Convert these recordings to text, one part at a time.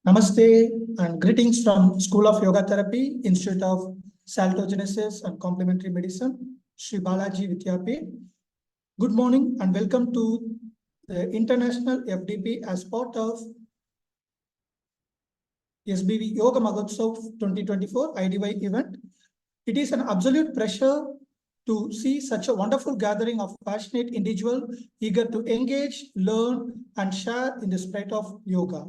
Namaste and greetings from School of Yoga Therapy, Institute of Saltogenesis and Complementary Medicine, Sri Balaji Vidyapeeth. Good morning and welcome to the International FDP as part of SBV Yoga Mahotsav 2024 IDY event. It is an absolute pleasure to see such a wonderful gathering of passionate individuals eager to engage, learn, and share in the spirit of yoga.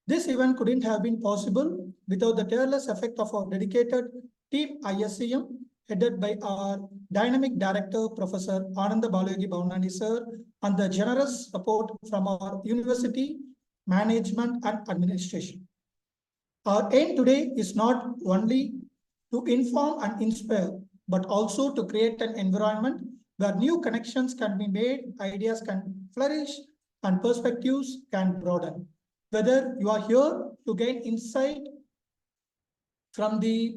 This event couldn't have been possible without the tireless effort of our dedicated team ISCM, headed by our dynamic director, Professor Balaji Bhavanani sir, and the generous support from our university, management, and administration. Our aim today is not only to inform and inspire, but also to create an environment where new connections can be made, ideas can flourish, and perspectives can broaden. Whether you are here to gain insight from the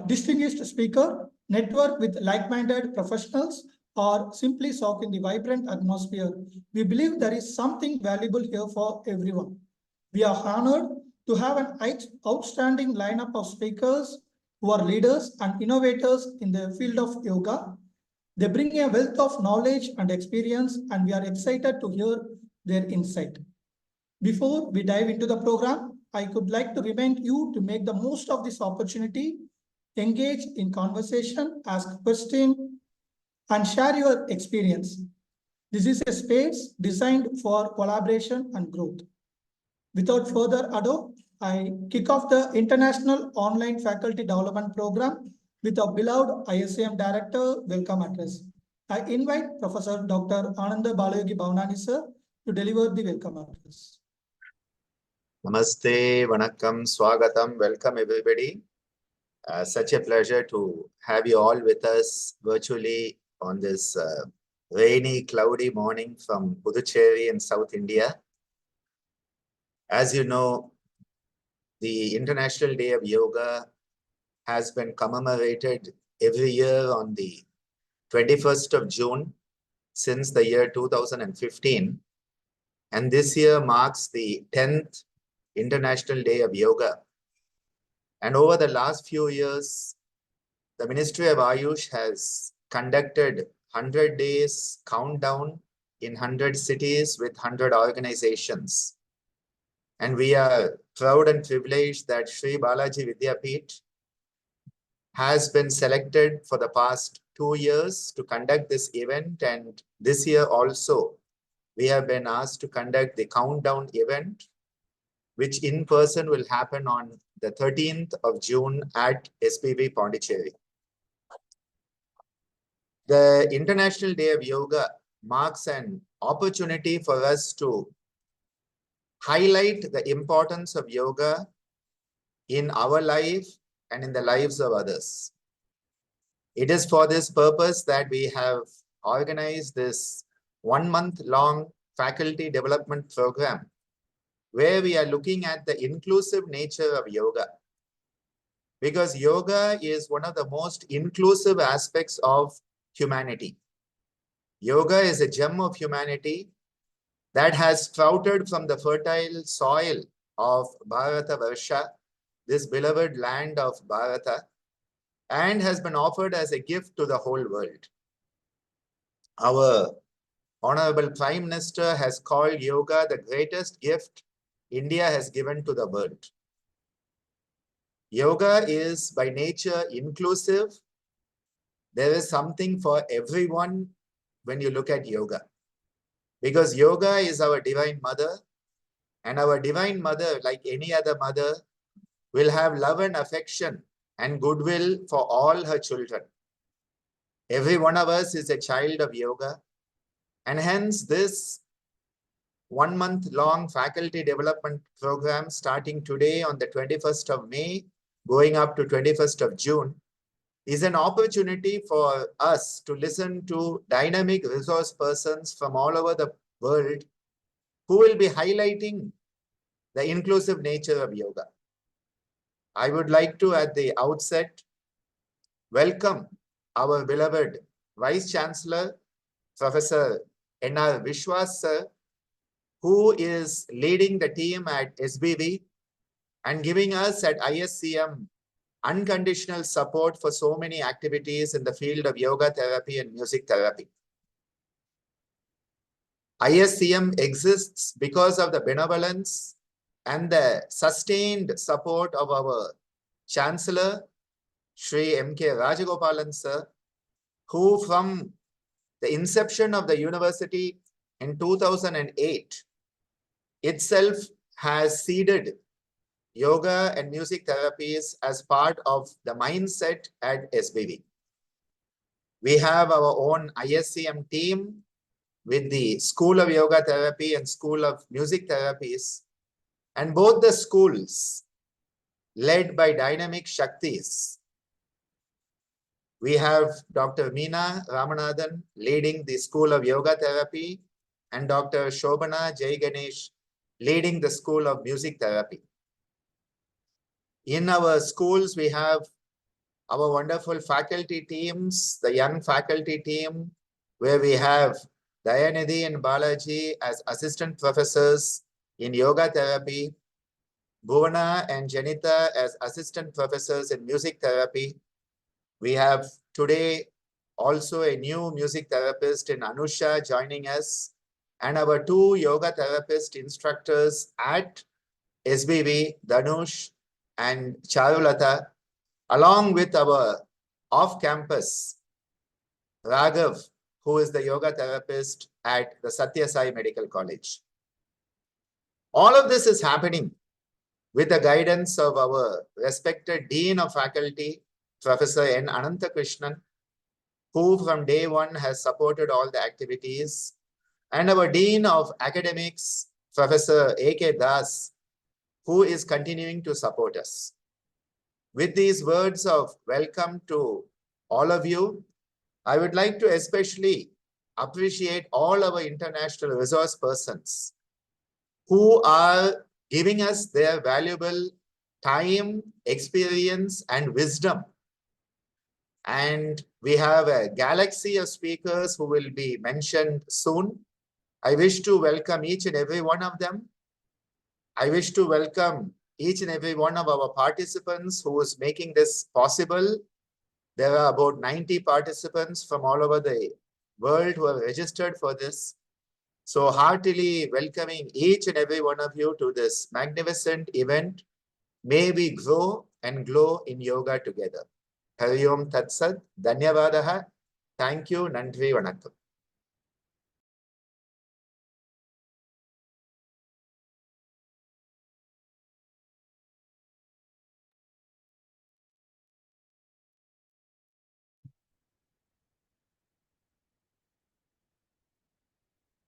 distinguished speaker, network with like-minded professionals, or simply soak in the vibrant atmosphere, we believe there is something valuable here for everyone. We are honored to have an outstanding lineup of speakers who are leaders and innovators in the field of yoga. They bring a wealth of knowledge and experience, and we are excited to hear their insight. Before we dive into the program, I would like to remind you to make the most of this opportunity, engage in conversation, ask questions, and share your experience. This is a space designed for collaboration and growth. Without further ado, I kick off the International Online Faculty Development Program with our beloved ISCM Director Welcome Address. I invite Professor Dr. Balaji Bhavanani sir to deliver the welcome address. Namaste, Vanakkam, Swagatam, welcome everybody. Such a pleasure to have you all with us virtually on this rainy, cloudy morning from Puducherry in South India. As you know, the International Day of Yoga has been commemorated every year on the 21st of June since the year 2015. And this year marks the 10th International Day of Yoga. And over the last few years, the Ministry of Ayush has conducted 100 days countdown in 100 cities with 100 organizations. And we are proud and privileged that Sri Balaji Vidyapeeth has been selected for the past 2 years to conduct this event. And this year also, we have been asked to conduct the countdown event, which in person will happen on the 13th of June at SBV Pondicherry. The International Day of Yoga marks an opportunity for us to highlight the importance of yoga in our life and in the lives of others. It is for this purpose that we have organized this 1-month-long faculty development program, where we are looking at the inclusive nature of yoga. Because yoga is one of the most inclusive aspects of humanity. Yoga is a gem of humanity that has sprouted from the fertile soil of Bharata Varsha, this beloved land of Bharata, and has been offered as a gift to the whole world. Our Honorable Prime Minister has called yoga the greatest gift India has given to the world. Yoga is by nature inclusive. There is something for everyone when you look at yoga. Because yoga is our Divine Mother, and our Divine Mother, like any other mother, will have love and affection and goodwill for all her children. Every one of us is a child of yoga, and hence this 1-month-long faculty development program starting today on the 21st of May, going up to 21st of June, is an opportunity for us to listen to dynamic resource persons from all over the world who will be highlighting the inclusive nature of yoga. I would like to, at the outset, welcome our beloved Vice Chancellor, Professor N.R. Vishwas sir, who is leading the team at SBV and giving us at ISCM unconditional support for so many activities in the field of yoga therapy and music therapy. ISCM exists because of the benevolence and the sustained support of our Chancellor, Shri M.K. Rajagopalan sir, who from the inception of the university in 2008 itself has seeded yoga and music therapies as part of the mindset at SBV. We have our own ISCM team with the School of Yoga Therapy and School of Music Therapies, and both the schools led by dynamic Shaktis. We have Dr. Meena Ramanathan leading the School of Yoga Therapy and Dr. Shobana Jai Ganesh leading the School of Music Therapy. In our schools, we have our wonderful faculty teams, the young faculty team, where we have Dayanidhi and Balaji as assistant professors in yoga therapy, Bhuvana and Janita as assistant professors in music therapy. We have today also a new music therapist in Anusha joining us, and our two yoga therapist instructors at SBV, Dhanush and Charulata, along with our off-campus Raghav, who is the yoga therapist at the Satya Sai Medical College. All of this is happening with the guidance of our respected Dean of Faculty, Professor N. Ananthakrishnan, who from day one has supported all the activities, and our Dean of Academics, Professor A.K. Das, who is continuing to support us. With these words of welcome to all of you, I would like to especially appreciate all our international resource persons who are giving us their valuable time, experience, and wisdom. And we have a galaxy of speakers who will be mentioned soon. I wish to welcome each and every one of them. I wish to welcome each and every one of our participants who is making this possible. There are about 90 participants from all over the world who have registered for this. So heartily welcoming each and every one of you to this magnificent event. May we grow and glow in yoga together. Hari Om Tat Sat. Dhanyavadaha. Thank you. Nandri Vanakkam.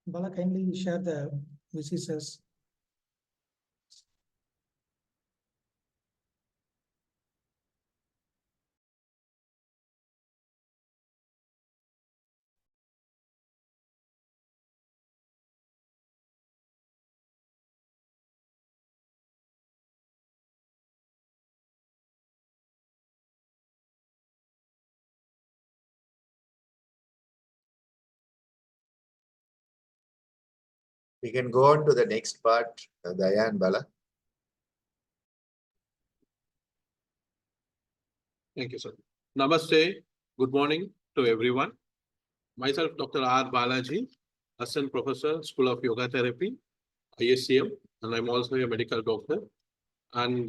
Bala, kindly share the VCSS. We can go on to the next part, Daya and Bala. Thank you, sir. Namaste. Good morning to everyone. Myself, Dr. R. Balaji, Assistant Professor, School of Yoga Therapy, ISCM, and I'm also a medical doctor. And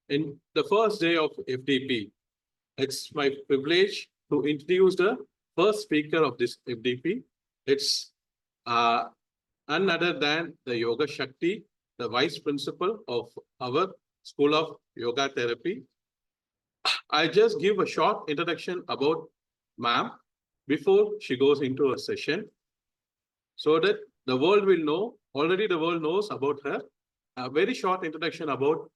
in the first day of FDP, it's my privilege to introduce the first speaker of this FDP. It's none other than the Yoga Shakti, the Vice Principal of our School of Yoga Therapy. I just give a short introduction about ma'am before she goes into a session so that the world will know, already the world knows about her. A very short introduction about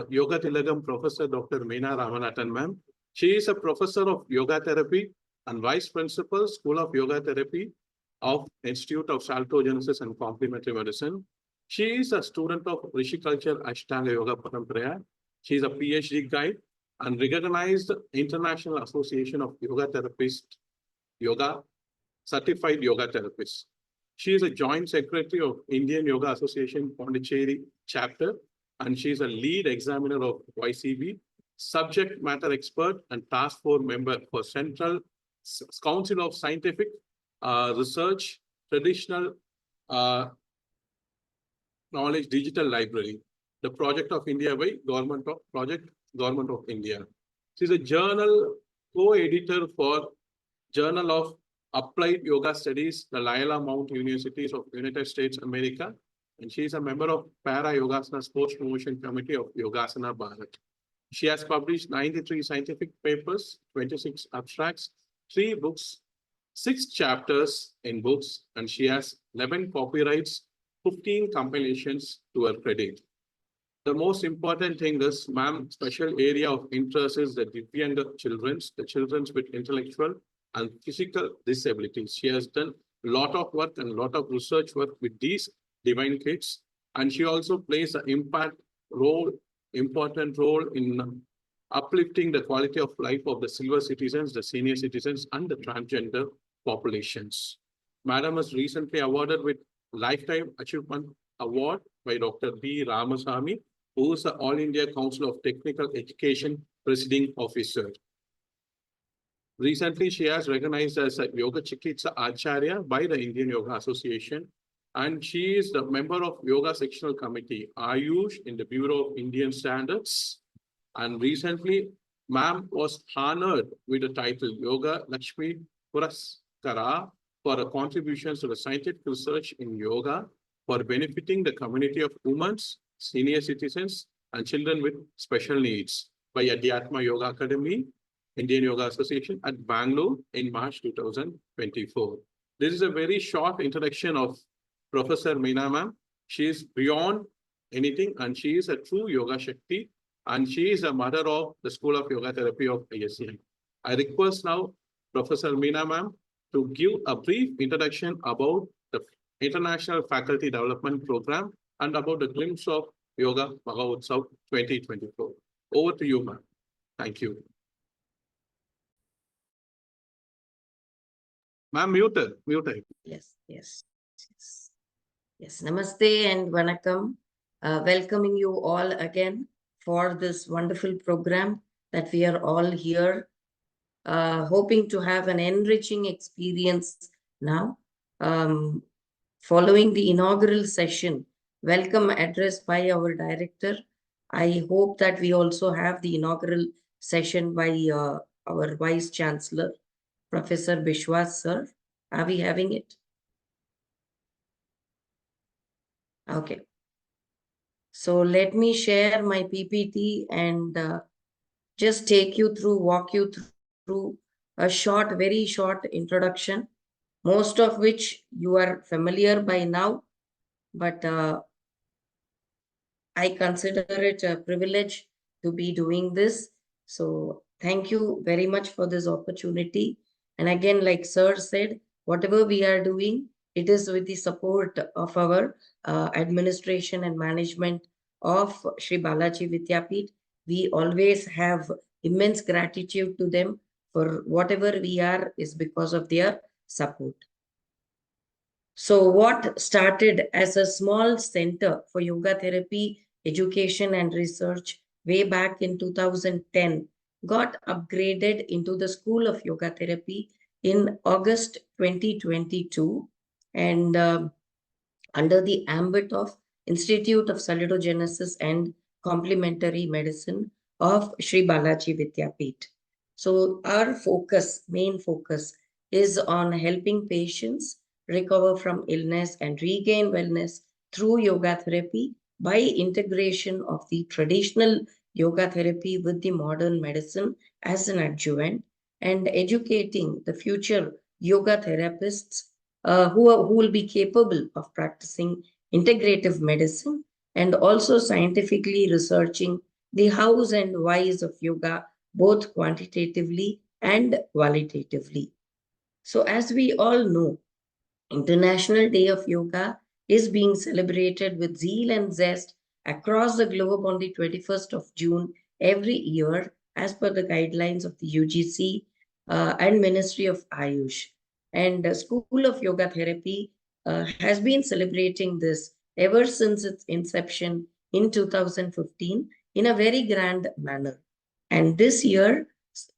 Yoga Tilagam Professor Dr. Meena Ramanathan ma'am. She is a professor of yoga therapy and vice principal, School of Yoga Therapy of Institute of Saltogenesis and Complementary Medicine. She is a student of Rishi Culture Ashtanga Yoga Paramparaya. She is a PhD guide and recognized International Association of Yoga Therapists, Yoga, Certified Yoga Therapists. She is a joint secretary of Indian Yoga Association Pondicherry chapter, and she is a lead examiner of YCB, subject matter expert and task force member for Central Council of Scientific Research, Traditional Knowledge Digital Library, the project of India by Government of India. She is a journal co-editor for Journal of Applied Yoga Studies, the Laila Mount Universities of United States, America. And she is a member of Para Yogasana Sports Promotion Committee of Yogasana Bharat. She has published 93 scientific papers, 26 abstracts, 3 books, 6 chapters in books, and she has 11 copyrights, 15 compilations to her credit. The most important thing is, ma'am's special area of interest is the Divyanga children, the children with intellectual and physical disabilities. She has done a lot of work and a lot of research work with these divine kids. And she also plays an important role in uplifting the quality of life of the silver citizens, the senior citizens, and the transgender populations. Madam was recently awarded with Lifetime Achievement Award by Dr. B. Ramasamy, who is the All India Council of Technical Education Presiding Officer. Recently, she has recognized as a Yoga Chikitsa Acharya by the Indian Yoga Association, and she is the member of Yoga Sectional Committee, Ayush, in the Bureau of Indian Standards. And recently, ma'am was honored with the title Yoga Lakshmi Puraskara for her contributions to the scientific research in yoga for benefiting the community of women, senior citizens, and children with special needs by Adhyatma Yoga Academy, Indian Yoga Association at Bangalore in March 2024. This is a very short introduction of Professor Meena ma'am. She is beyond anything, and she is a true Yoga Shakti, and she is a mother of the School of Yoga Therapy of ISCM. I request now Professor Meena ma'am to give a brief introduction about the International Faculty Development Program and about the glimpse of Yoga Mahotsav 2024. Over to you, ma'am. Thank you. Ma'am, muted. Yes. Namaste and Vanakkam. Welcoming you all again for this wonderful program that we are all here, hoping to have an enriching experience now. Following the inaugural session, welcome address by our director. I hope that we also have the inaugural session by our Vice Chancellor, Professor Bishwas sir. Are we having it? Okay. So let me share my PPT and just walk you through a very short introduction, most of which you are familiar by now, but I consider it a privilege to be doing this. So thank you very much for this opportunity. And again, like sir said, whatever we are doing, it is with the support of our administration and management of Sri Balaji Vidyapeeth. We always have immense gratitude to them for whatever we are is because of their support. So what started as a small center for yoga therapy, education and research way back in 2010 got upgraded into the School of Yoga Therapy in August 2022 and under the ambit of Institute of Saludogenesis and Complementary Medicine of Sri Balaji Vidyapeeth. So our main focus is on helping patients recover from illness and regain wellness through yoga therapy by integration of the traditional yoga therapy with the modern medicine as an adjuvant, and educating the future yoga therapists who will be capable of practicing integrative medicine and also scientifically researching the hows and whys of yoga, both quantitatively and qualitatively. So as we all know, International Day of Yoga is being celebrated with zeal and zest across the globe on the 21st of June every year as per the guidelines of the UGC and Ministry of Ayush. And the School of Yoga Therapy has been celebrating this ever since its inception in 2015 in a very grand manner. And this year,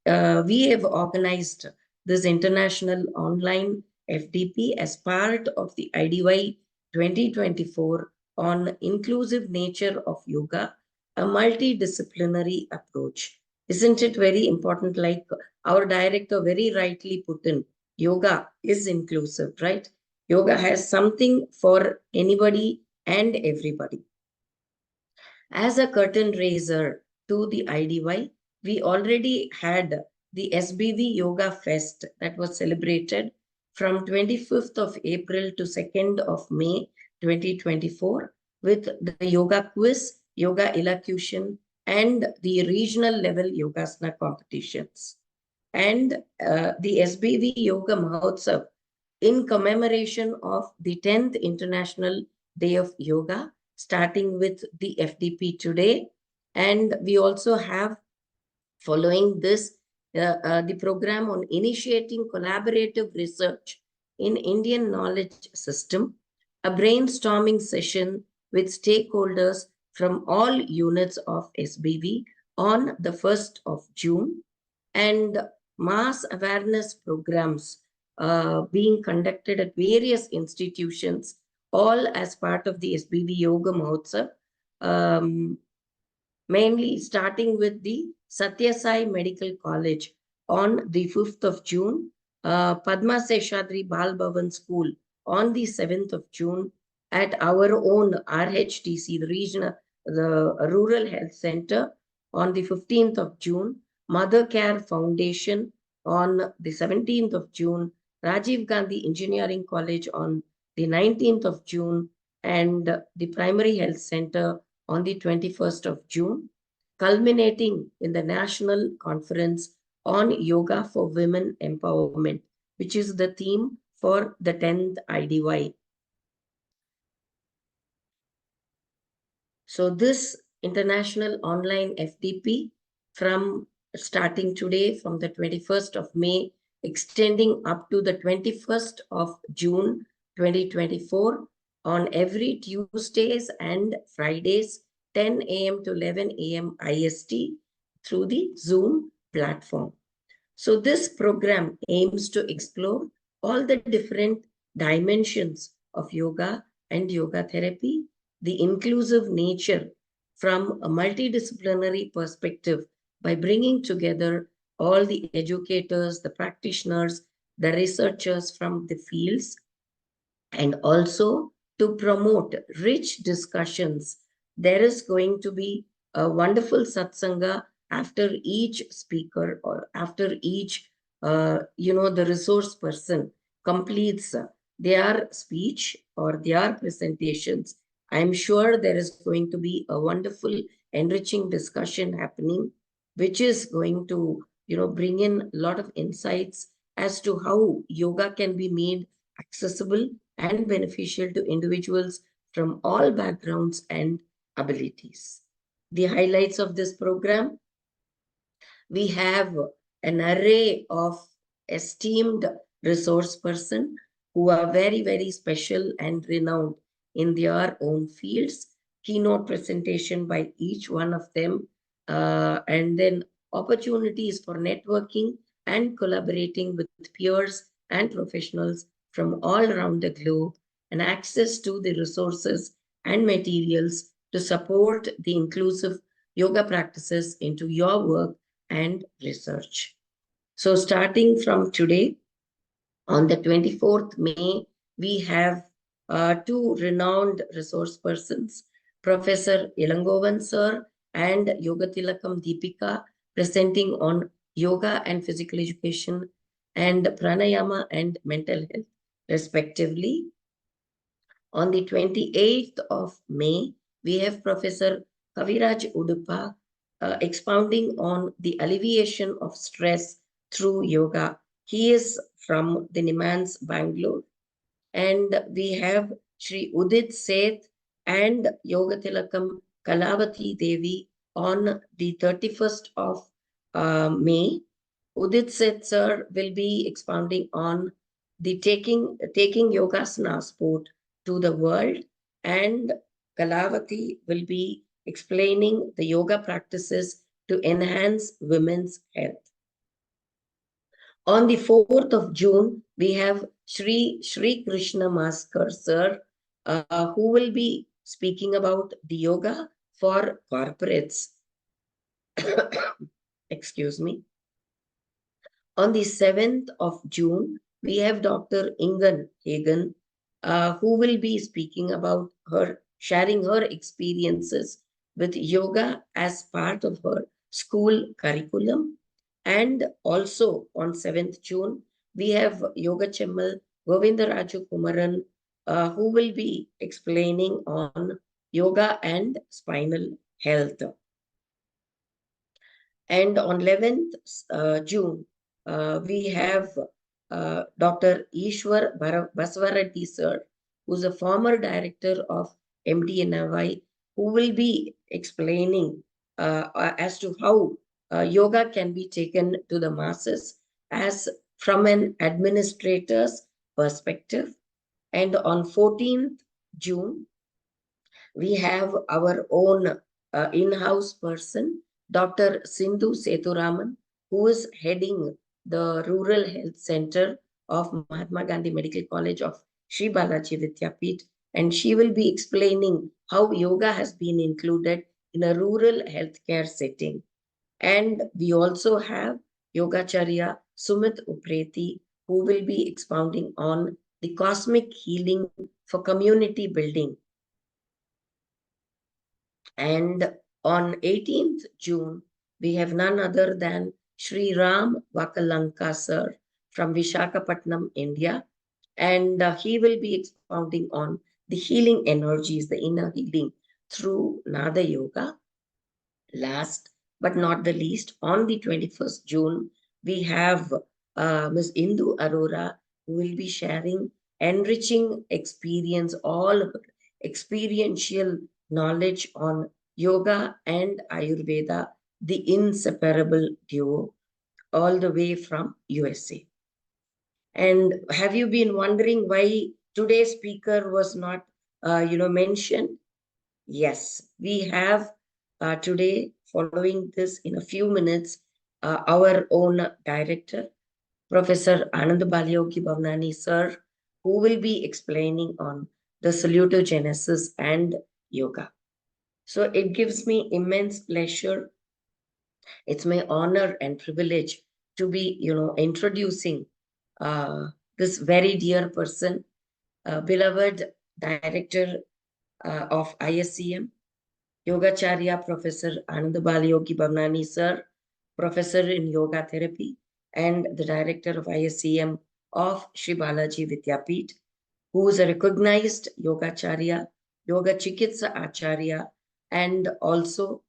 we have organized this international online FDP as part of the IDY 2024 on inclusive nature of yoga, a multidisciplinary approach. Isn't it very important? Like our director very rightly put in, yoga is inclusive, right? Yoga has something for anybody and everybody. As a curtain raiser to the IDY, we already had the SBV Yoga Fest that was celebrated from 25th of April to 2nd of May 2024 with the yoga quiz, yoga elocution, and the regional level Yogasana competitions. And the SBV Yoga Mahotsav in commemoration of the 10th International Day of Yoga, starting with the FDP today. And we also have, following this, the program on initiating collaborative research in Indian knowledge system, a brainstorming session with stakeholders from all units of SBV on the 1st of June, and mass awareness programs being conducted at various institutions, all as part of the SBV Yoga Mahotsav, mainly starting with the Satya Sai Medical College on the 5th of June, Padma Seshadri Bal Bhavan School on the 7th of June, at our own RHTC, the Rural Health Center, on the 15th of June, Mother Care Foundation on the 17th of June, Rajiv Gandhi Engineering College on the 19th of June, and the Primary Health Center on the 21st of June, culminating in the National Conference on Yoga for Women Empowerment, which is the theme for the 10th IDY. So this international online FDP, from starting today from the 21st of May, extending up to the 21st of June 2024 on every Tuesdays and Fridays, 10 a.m. to 11 a.m. IST through the Zoom platform. So this program aims to explore all the different dimensions of yoga and yoga therapy, the inclusive nature from a multidisciplinary perspective by bringing together all the educators, the practitioners, the researchers from the fields, and also to promote rich discussions. There is going to be a wonderful satsanga after each speaker or after each, the resource person completes their speech or their presentations. I'm sure there is going to be a wonderful, enriching discussion happening, which is going to, bring in a lot of insights as to how yoga can be made accessible and beneficial to individuals from all backgrounds and abilities. The highlights of this program: we have an array of esteemed resource persons who are very, very special and renowned in their own fields, keynote presentation by each one of them, and then opportunities for networking and collaborating with peers and professionals from all around the globe, and access to the resources and materials to support the inclusive yoga practices into your work and research. So starting from today, on the 24th May, we have two renowned resource persons, Professor Ilangovan Sir and Yogatilakam Deepika, presenting on yoga and physical education and pranayama and mental health, respectively. On the 28th of May, we have Professor Kaviraj Udupa expounding on the alleviation of stress through yoga. He is from the Nimans, Bangalore. And we have Shri Udit Seth and Yogatilakam Kalavati Devi on the 31st of May. Udit Seth sir will be expounding on the taking Yogasana sport to the world, and Kalavati will be explaining the yoga practices to enhance women's health. On the 4th of June, we have Sri Krishna Maskar sir, who will be speaking about the yoga for corporates. Excuse me. On the 7th of June, we have Dr. Ingan Hagen, who will be speaking about sharing her experiences with yoga as part of her school curriculum. And also on 7th June, we have Yoga Chemmal Govindaraju Kumaran, who will be explaining on yoga and spinal health. And on 11th June, we have Dr. Ishwar Baswareddy sir, who's a former director of MDNY, who will be explaining as to how yoga can be taken to the masses as from an administrator's perspective. And on 14th June, we have our own in-house person, Dr. Sindhu Sethuraman, who is heading the Rural Health Center of Mahatma Gandhi Medical College of Sri Balaji Vidyapeeth, and she will be explaining how yoga has been included in a rural healthcare setting. And we also have Yogacharya Sumit Upreti, who will be expounding on the cosmic healing for community building. And on 18th June, we have none other than Sri Ram Vakalanka sir from Vishakhapatnam, India. And he will be expounding on the healing energies, the inner healing through Nada Yoga. Last but not the least, on the 21st June, we have Ms. Indu Arora, who will be sharing enriching experience, all her experiential knowledge on yoga and Ayurveda, the inseparable duo, all the way from USA. And have you been wondering why today's speaker was not, mentioned? Yes, we have today, following this in a few minutes, our own director, Professor Anand Balyogi Bhavnani sir, who will be explaining on the salutogenesis and yoga. So it gives me immense pleasure. It's my honor and privilege to be, introducing this very dear person, beloved director of ISCM, Yogacharya Professor Anand Balyogi Bhavnani sir, professor in yoga therapy and the director of ISCM of Sri Balaji Vidyapeeth, who is a recognized Yogacharya, Yoga Chikitsa Acharya, and also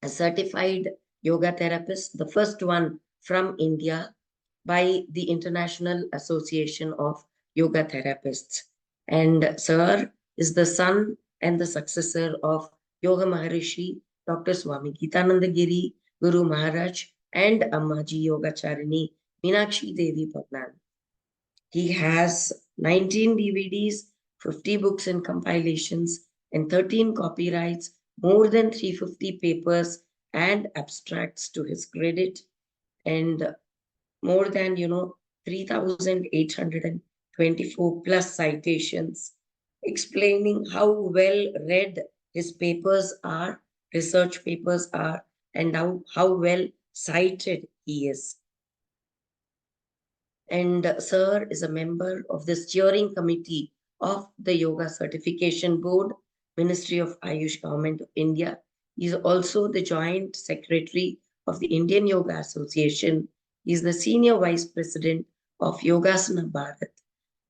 a certified yoga therapist, the first one from India by the International Association of Yoga Therapists. And sir is the son and the successor of Yoga Maharishi, Dr. Swami Geetananda Giri, Guru Maharaj, and Ammaji Yogacharini, Meenakshi Devi Bhavnani. He has 19 DVDs, 50 books and compilations, and 13 copyrights, more than 350 papers and abstracts to his credit, and more than 3,824 plus citations, explaining how well read his papers are, research papers are, and how well cited he is. And sir is a member of the steering committee of the Yoga Certification Board, Ministry of Ayush, Government of India. He is also the joint secretary of the Indian Yoga Association. He is the senior vice president of Yogasana Bharat.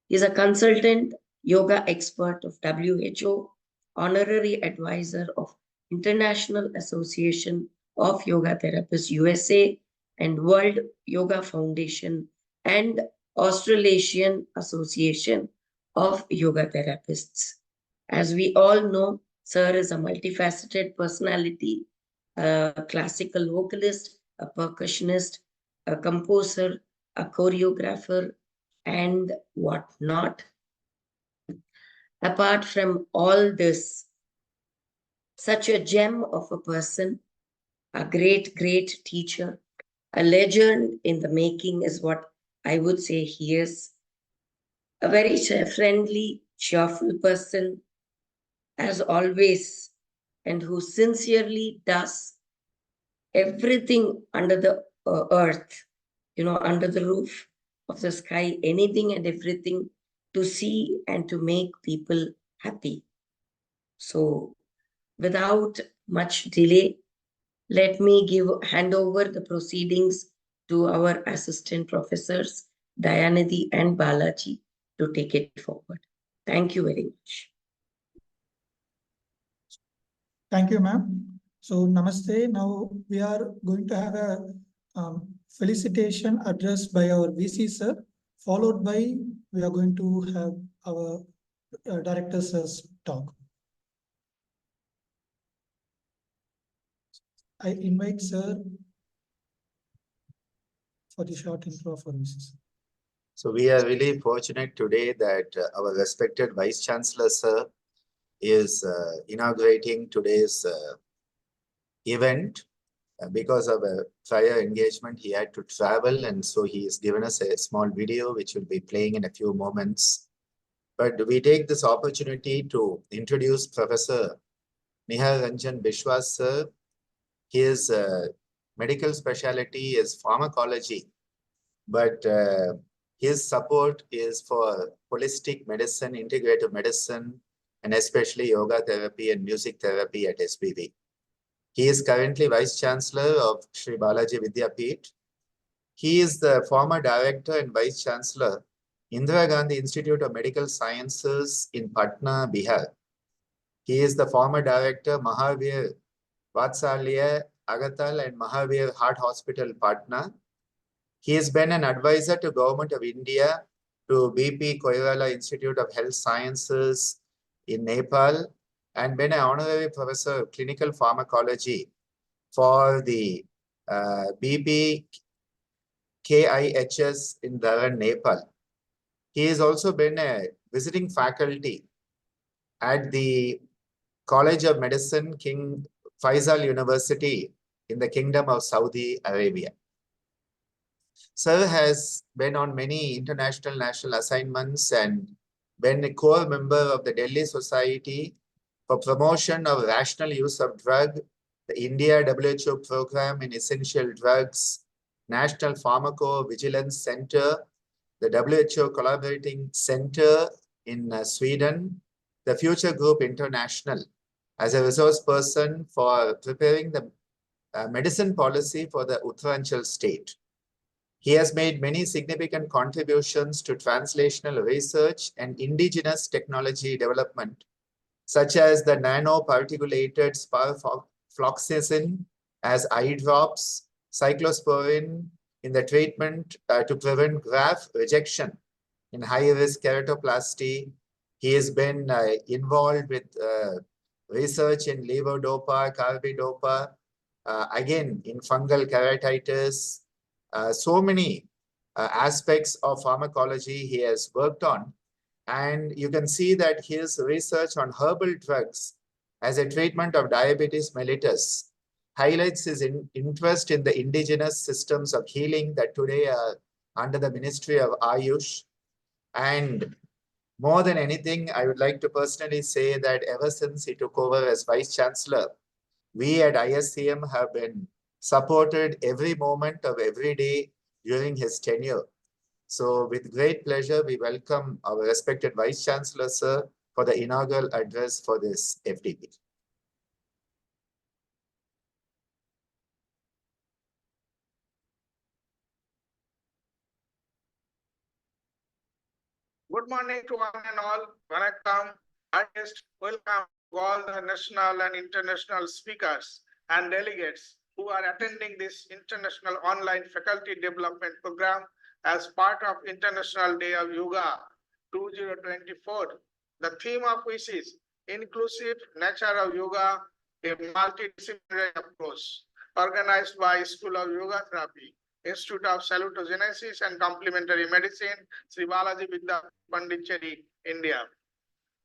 He is a consultant yoga expert of WHO, honorary advisor of International Association of Yoga Therapists USA and World Yoga Foundation and Australasian Association of Yoga Therapists. As we all know, sir is a multifaceted personality, a classical vocalist, a percussionist, a composer, a choreographer, and whatnot. Apart from all this, such a gem of a person, a great, great teacher, a legend in the making is what I would say he is. A very friendly, cheerful person, as always, and who sincerely does everything under the earth, under the roof of the sky, anything and everything to see and to make people happy. So, without much delay, let me hand over the proceedings to our assistant professors, Dayanidhi and Balaji, to take it forward. Thank you very much. Thank you, ma'am. So, namaste. Now we are going to have a felicitation address by our VC sir, followed by we are going to have our director sir's talk. I invite sir for the short intro for VC sir. So we are really fortunate today that our respected Vice Chancellor sir is inaugurating today's event. Because of a prior engagement, he had to travel, and so he has given us a small video which will be playing in a few moments. But we take this opportunity to introduce Professor Nihar Ranjan Biswas sir. His medical specialty is pharmacology, but his support is for holistic medicine, integrative medicine, and especially yoga therapy and music therapy at SBV. He is currently Vice Chancellor of Sri Balaji Vidyapeeth. He is the former Director and Vice Chancellor, Indira Gandhi Institute of Medical Sciences in Patna, Bihar. He is the former Director, Mahavir Vatsalya Agatal and Mahavir Heart Hospital, Patna. He has been an advisor to Government of India, to BP Koirala Institute of Health Sciences in Nepal, and been an honorary professor of clinical pharmacology for the BP KIHS in Dharan, Nepal. He has also been a visiting faculty at the College of Medicine, King Faisal University in the Kingdom of Saudi Arabia. Sir has been on many international national assignments and been a core member of the Delhi Society for Promotion of Rational Use of Drug, the India WHO Program in Essential Drugs, National Pharmacovigilance Center, the WHO Collaborating Center in Sweden, the Future Group International, as a resource person for preparing the medicine policy for the Uttaranchal state. He has made many significant contributions to translational research and indigenous technology development, such as the nanoparticulated sparfloxacin as eye drops, cyclosporin in the treatment to prevent graft rejection in high-risk keratoplasty. He has been involved with research in levodopa, carbidopa, again in fungal keratitis, so many aspects of pharmacology he has worked on. And you can see that his research on herbal drugs as a treatment of diabetes mellitus highlights his interest in the indigenous systems of healing that today are under the Ministry of Ayush. And more than anything, I would like to personally say that ever since he took over as Vice Chancellor, we at ISCM have been supported every moment of every day during his tenure. So with great pleasure, we welcome our respected Vice Chancellor, sir, for the inaugural address for this FDP. Good morning to one and all. Vanakkam. I just welcome all the national and international speakers and delegates who are attending this international online faculty development program as part of International Day of Yoga 2024. The theme of which is Inclusive Nature of Yoga, a multidisciplinary approach, organized by School of Yoga Therapy, Institute of Salutogenesis and Complementary Medicine, Sri Balaji Vidyapeeth, Pondicherry, India.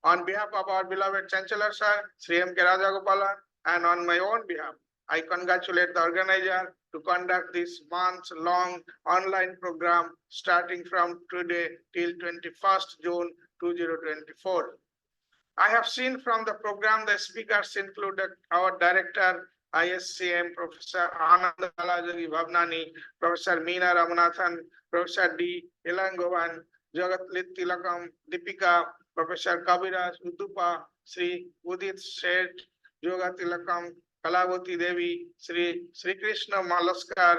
On behalf of our beloved Chancellor Sir, Sri M. K. Rajagopalan, and on my own behalf, I congratulate the organizer to conduct this months-long online program starting from today till 21st June 2024. I have seen from the program the speakers included our Director, ISCM, Professor Anand Balaji Bhavnani, Professor Meena Ramanathan, Professor D. Ilangovan, Jagat Tilakam, Deepika, Professor Kaviraj Udupa, Sri Udit Sheth, Yoga Tilakam, Kalavati Devi, Sri Krishna Malaskar,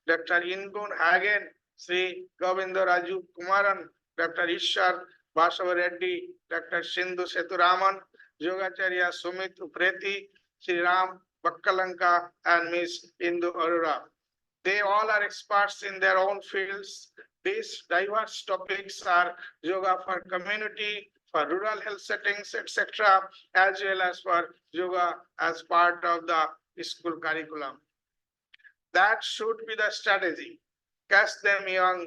Dr. Ingun Hagen, Sri Govinda Raju Kumaran, Dr. Ishar Basava Reddy, Dr. Sindhu Seturaman, Yogacharya Sumit Upreti, Sri Ram Bakkalanka, and Ms. Indu Arora. They all are experts in their own fields. These diverse topics are yoga for community, for rural health settings, etc., as well as for yoga as part of the school curriculum. That should be the strategy. Catch them young.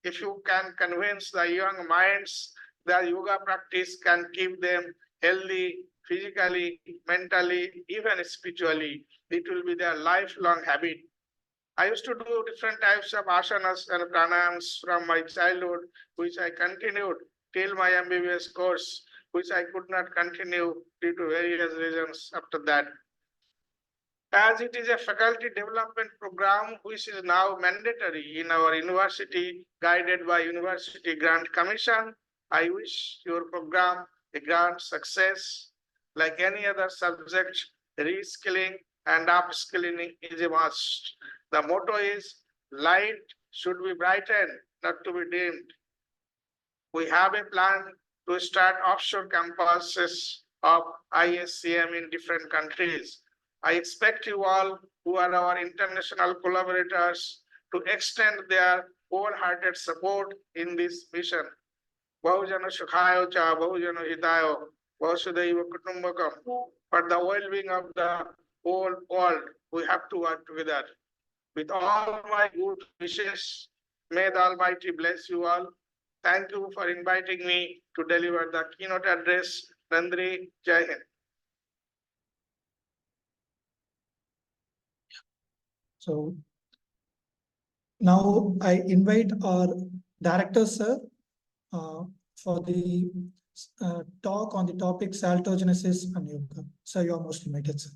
If you can convince the young minds that yoga practice can keep them healthy, physically, mentally, even spiritually, it will be their lifelong habit. I used to do different types of asanas and pranayams from my childhood, which I continued till my MBBS course, which I could not continue due to various reasons after that. As it is a faculty development program which is now mandatory in our university, guided by University Grant Commission, I wish your program a grand success. Like any other subject, reskilling and upskilling is a must. The motto is, light should be brightened, not to be dimmed. We have a plan to start offshore campuses of ISCM in different countries. I expect you all who are our international collaborators to extend their wholehearted support in this mission. Bahujana Sukhayo cha Bahujana Hitayo Vasudhaiva Kutumbakam. For the well-being of the whole world, we have to work together. With all my good wishes, may the Almighty bless you all. Thank you for inviting me to deliver the keynote address. Nandri, Jai Hind. So now I invite our director, sir, for the talk on the topic saltogenesis and yoga. So you are most invited, sir.